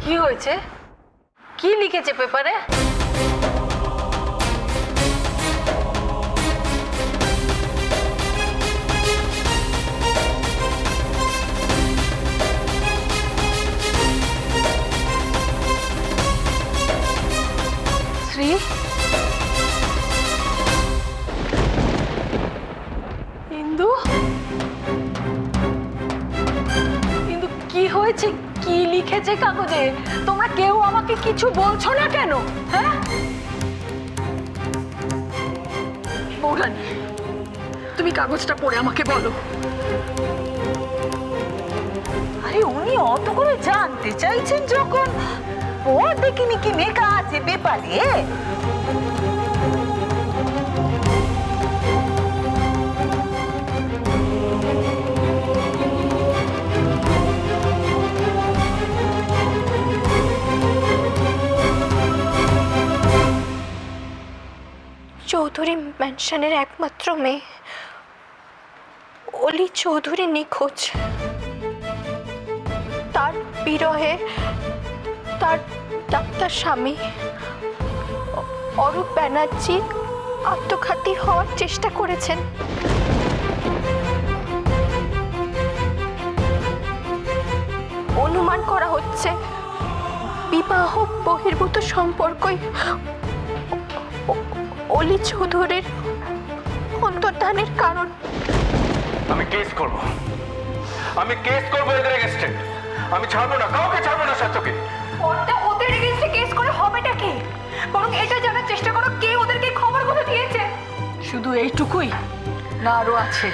কি হয়েছে? কি লিখেছে পেপারে? শ্রী, ইন্দু, ইন্দু কি হয়েছে? কি লিখেছে কাগজে? তোমরা কেউ আমাকে কিছু বলছো না কেন? হ্যাঁ বৌরানী, তুমি কাগজটা পড়ে আমাকে বলো। আরে উনি অত করে জানতে চাইছেন যখন, পড় দেখিনি কি লেখা আছে পেপারে। চৌধুরী ম্যানশনের একমাত্র মেয়ে অলি চৌধুরী নিখোঁজ। তার বিরহে তার ডাক্তার স্বামী অরূপ ব্যানার্জি আত্মঘাতী হওয়ার চেষ্টা করেছেন। অনুমান করা হচ্ছে বিবাহ বহির্ভূত সম্পর্কই অলি চৌধুরীর অন্তর্ধানের কারণ। আমি কেস করব এদের এগেইনস্টে। আমি ছাড়বো না, কাউকে ছাড়বো না। সার্থকী, ওদের এগেইনস্টে কেস করে হবেটা কি? বরং এটা জানার চেষ্টা করো কে ওদেরকে খবরগুলো দিয়েছে। শুধু এইটুকুই না আরো আছে?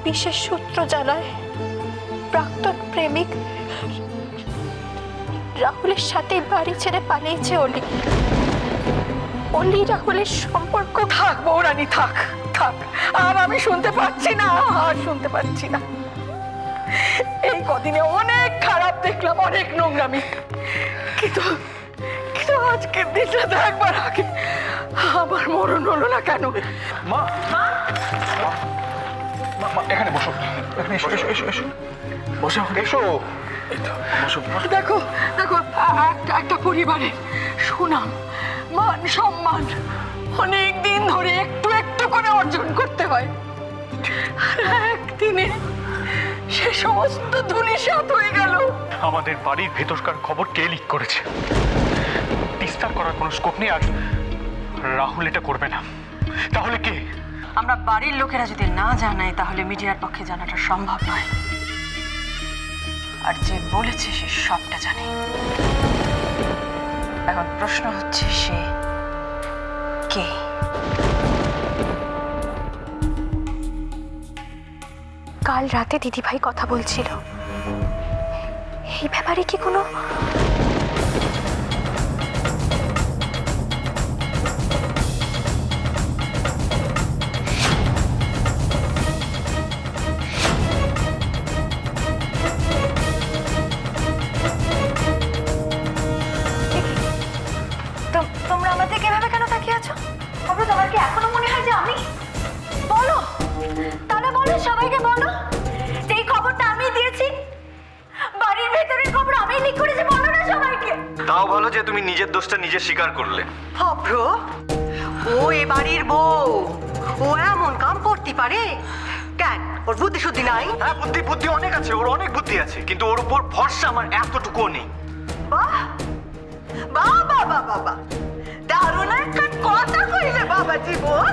বিশেষ সূত্র জানায় প্রাক্তন প্রেমিক রাহুলের সাথে বাড়ি ছেড়ে পালিয়েছে অলি। অলি রাহুলের সম্পর্ক। থাক বৌরানী, থাক থাক, আর আমি শুনতে পাচ্ছি না, আর শুনতে পাচ্ছি না। এই কদিনে অনেক খারাপ দেখলাম, অনেক নোংরামি, কিন্তু কিন্তু আজকের দিনটা তো একবার আগে আমার মরণ হলো না কেন? মা, মা, মা, এখানে বসো, এখানে এসো, এসো, এসো, এসো, বসো, এসো। এই তো, বসো। দেখো দেখো, একটা পরিবারের সুনাম, মান সম্মান অনেক দিন ধরে একটু একটু করে অর্জন করতে হয়, আর একদিনে সে সমস্ত ধূলিসাৎ হয়ে গেল। আমাদের বাড়ির ভেতরকার খবর কে লিক করেছে? বিস্তার করার কোনো স্কোপ নেই। আর রাহুল এটা করবে না, তাহলে কে? আমরা বাড়ির লোকেরা যদি না জানাই তাহলে মিডিয়ার পক্ষে জানাটা সম্ভব নয়। আর যে বলেছে সে সবটা জানে। এখন প্রশ্ন হচ্ছে সে কে? কাল রাতে দিদিভাই কথা বলছিল, এই ব্যাপারে কি কোনো তোমরা আমার থেকে এভাবে কেন তাকিয়ে আছো? তারপরে তোমার কি এখনো মনে হয় যে আমি? বলো, তাহলে বলো, সবাইকে বলো যে এই খবরটা আমি দিয়েছি, বাড়ির ভেতরের খবর আমি লিক করেছি। বলো না সবাইকে। তাও ভালো যে তুমি নিজের দোষটা নিজে স্বীকার করলে। অভ্র, ও এ বাড়ির বউ, ও এমন কাম করতে পারে কেন? ওর বুদ্ধি শুদ্ধি নাই? হ্যাঁ, বুদ্ধি অনেক আছে, ওর অনেক বুদ্ধি আছে, কিন্তু ওর উপর ভরসা আমার এতটুকুও নেই। বাহ বাহ বাহ বাহ বাবা, দারুণ একটা কথা কইলে বাবা জীবন।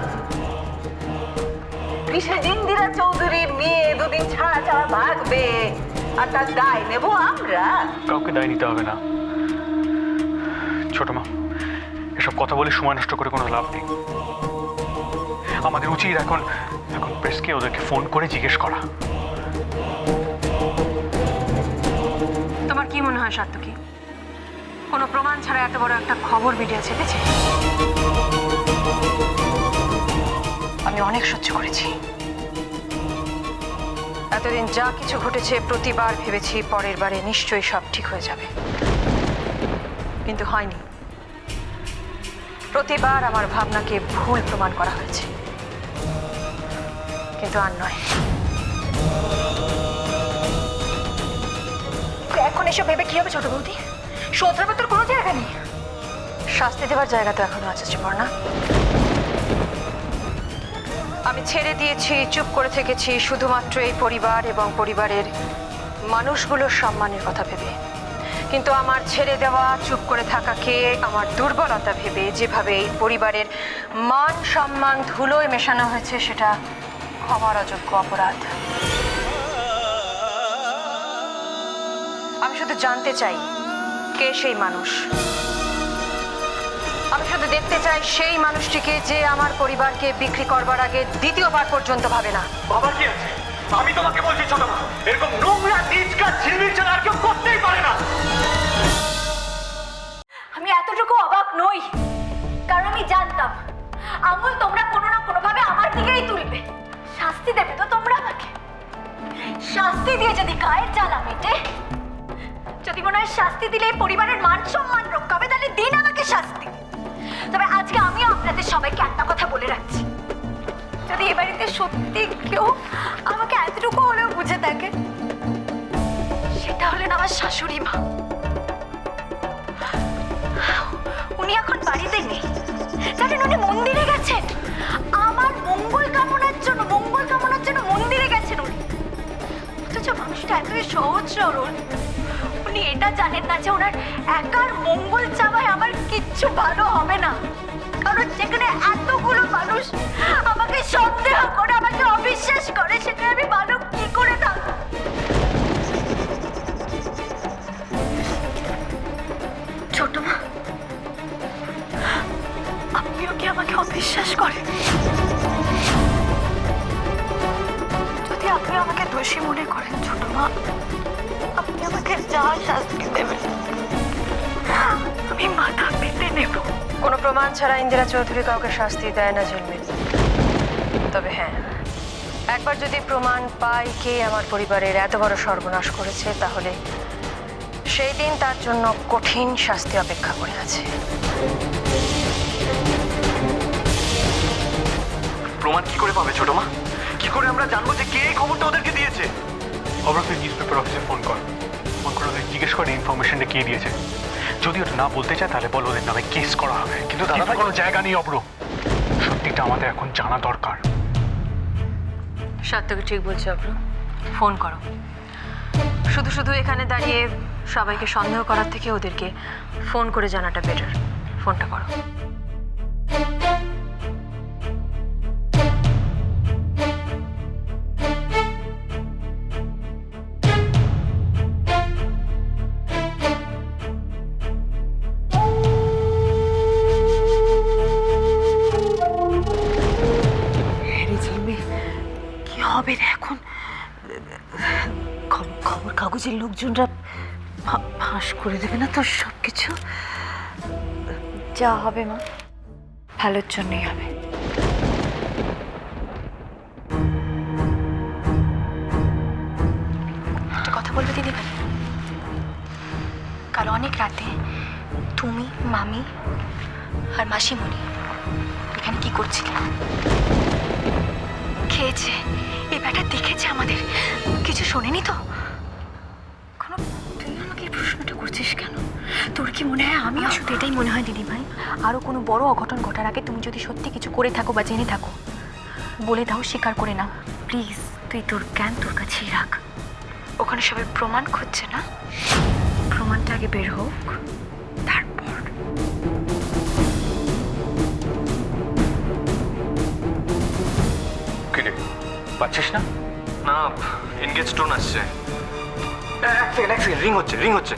বিশেষ ইন্দিরা চৌধুরীর মেয়ে দুদিন ছাড়া ছাড়া ভাগবে, আর তার দায় নেব আমরা? কাউকে দায় নিতে হবে না ছোট মা। এসব কথা বলে সময় নষ্ট করে কোনো লাভ নেই। আমাদের উচিত এখন প্রেসকে ওদেরকে ফোন করে জিজ্ঞেস করা। তোমার কি মনে হয় সার্থকী, কোনো প্রমাণ ছাড়া এত বড় একটা খবর মিডিয়া ছেপেছে? আমি অনেক সহ্য করেছি। এতদিন যা কিছু ঘটেছে প্রতিবার ভেবেছি পরের বারে নিশ্চয়ই সব ঠিক হয়ে যাবে, কিন্তু হয়নি। প্রতিবার আমার ভাবনাকে ভুল প্রমাণ করা হয়েছে, কিন্তু আর নয়। এসব ভেবে কি হবে ছোট বৌদি? শোধরাবার তোর কোনো জায়গা নেই। শাস্তি দেওয়ার জায়গা তো এখনো আছে সুপর্ণা। আমি ছেড়ে দিয়েছি, চুপ করে থেকেছি শুধুমাত্র এই পরিবার এবং পরিবারের মানুষগুলোর সম্মানের কথা ভেবে। কিন্তু আমার ছেড়ে দেওয়া, চুপ করে থাকাকে আমার দুর্বলতা ভেবে যেভাবে এই পরিবারের মান সম্মান ধুলোয় মেশানো হয়েছে, সেটা ক্ষমার অযোগ্য অপরাধ। আমি শুধু জানতে চাই কে সেই মানুষ। আমি শুধু দেখতে চাই সেই মানুষটিকে যে আমার পরিবারকে বিক্রি করবার আগে দ্বিতীয়বার পর্যন্ত ভাবে না। বাবা কি আছে? আমি তোমাকে বলছি ছোট মা, এরকম নোংরা নিজ কাজ ঝিলমিল ছাড়া আর কেউ করতেই পারে না। আমি এতটুকু অবাক নই, কারণ আমি জানতাম আঙুল তোমরা কোনো না কোনো ভাবে আমার দিকেই তুলবে। শাস্তি দেবে তো তোমরা আমাকে। শাস্তি দিয়ে যদি গায়ের জ্বালা মেটে, যদি মনে হয় শাস্তি দিলে এই পরিবারের মান সম্মান রক্ষা হবে, তাহলে দিন আমাকে শাস্তি। তবে আজকে আমিও আপনাদের সবাইকে একটা কথা বলে রাখছি, যদি এ বাড়িতে সত্যি কেউ আমাকে এতটুকু হলেও বুঝে থাকে, সেটা হলেন আমার শাশুড়ি মা। উনি এখন বাড়িতে নেই, জানেন উনি মন্দিরে গেছেন। আমার মঙ্গল কামনার জন্য মন্দিরে গেছেন উনি। অথচ মানুষটা এতই সহজ সরল, উনি এটা জানেন না যে ওনার একার মঙ্গল চাওয়ায় আমার কিচ্ছু ভালো হবে না। কারণ যেখানে এতগুলো মানুষ আমাকে সন্দেহ করে, আমাকে অবিশ্বাস করে, সেখানে আমি ভালো কি করে থাকবো? ছোট মা, আপনিও কি আমাকে অবিশ্বাস করেন? যদি আপনি আমাকে দোষী মনে করেন ছোট মা, আপনি আমাকে যা শাস্তি দেবেন আমি মাথা পেতে নেব। কোনো প্রমাণ ছাড়া ইন্দিরা চৌধুরী কাউকে শাস্তি দেয় না ঝিলমিল। তবে হ্যাঁ, একবার যদি প্রমাণ পাই কে আমার পরিবারের এত বড় সর্বনাশ করেছে, তাহলে সেই দিন তার জন্য কঠিন শাস্তি অপেক্ষা করে আছে। প্রমাণ কি করে পাবে ছোট মা? কি করে আমরা জানবো যে কে এই খবরটা ওদেরকে দিয়েছে? অব্র, তুই নিউজ পেপার অফিসে ফোন করে ওদের জিজ্ঞেস করে ইনফরমেশনটা কে দিয়েছে। যদি ওটা না বলতে চায় তাহলে বল, ওদের নামে কেস করা হবে। কিন্তু দাদা কোনো জায়গা নেই অব্র, সত্যিটা আমাদের এখন জানা দরকার। সত্যকে ঠিক বলছে অব্র, ফোন করো। শুধু শুধু এখানে দাঁড়িয়ে সবাইকে সন্দেহ করার থেকে ওদেরকে ফোন করে জানাটা বেটার। ফোনটা করো। কি হবে রে এখন? খবর কাগজের লোকজনরা ফাঁস করে দেবে না তো সবকিছু? যা হবে মা, ভালোর জন্যই হবে। একটা কথা বলবে দিদি ভাই, কাল অনেক রাতে তুমি, মামি আর মাসিমণি এখানে কি করছিলে? খেয়েছে, এই ব্যাটা দেখেছে আমাদের, কিছু শোনেনি তো? কোনো, তুই আমাকে এই প্রশ্নটা করছিস কেন? তোর কি মনে হয় আমি? শুধু এটাই মনে হয় দিদি ভাই, আরও কোনো বড় অঘটন ঘটার আগে তুমি যদি সত্যি কিছু করে থাকো বা জেনে থাকো, বলে দাও, স্বীকার করে নাও প্লিজ। তুই তোর জ্ঞান তোর কাছেই রাখ। ওখানে সবাই প্রমাণ খুঁজছে না, প্রমাণটা আগে বের হোক, তারপর। পাচ্ছিস না? না, এনগেজ টোন আসছে। এক সেকেন্ড, রিং হচ্ছে।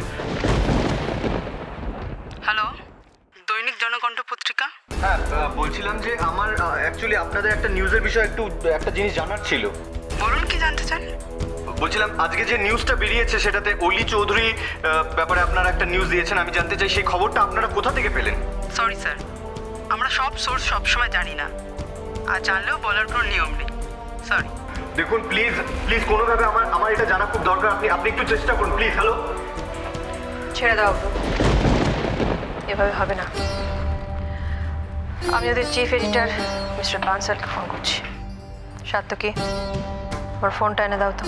হ্যালো, দৈনিক জনকণ্ঠ পত্রিকা। হ্যাঁ, বলছিলাম যে আমার অ্যাকচুয়ালি আপনাদের একটা নিউজের বিষয়ে একটা জিনিস জানার ছিল। বলুন, কি জানতে চান? বলছিলাম আজকে যে নিউজটা বেরিয়েছে সেটাতে অলি চৌধুরী ব্যাপারে আপনারা একটা নিউজ দিয়েছেন। আমি জানতে চাই সেই খবরটা আপনারা কোথা থেকে পেলেন? সরি স্যার, আমরা সব সোর্স সবসময় জানি না, আর জানলেও বলার কোনো নিয়ম নেই। সরি। দেখুন প্লিজ কোনোভাবে আমার এটা জানা খুব দরকার। আপনি একটু চেষ্টা করুন প্লিজ। হ্যালো, ছেড়ে দাও, এভাবে হবে না। আমি ওদের চিফ এডিটর মিস্টার বানসালকে ফোন করছি। সাত্তকি, ওর ফোনটা এনে দাও তো।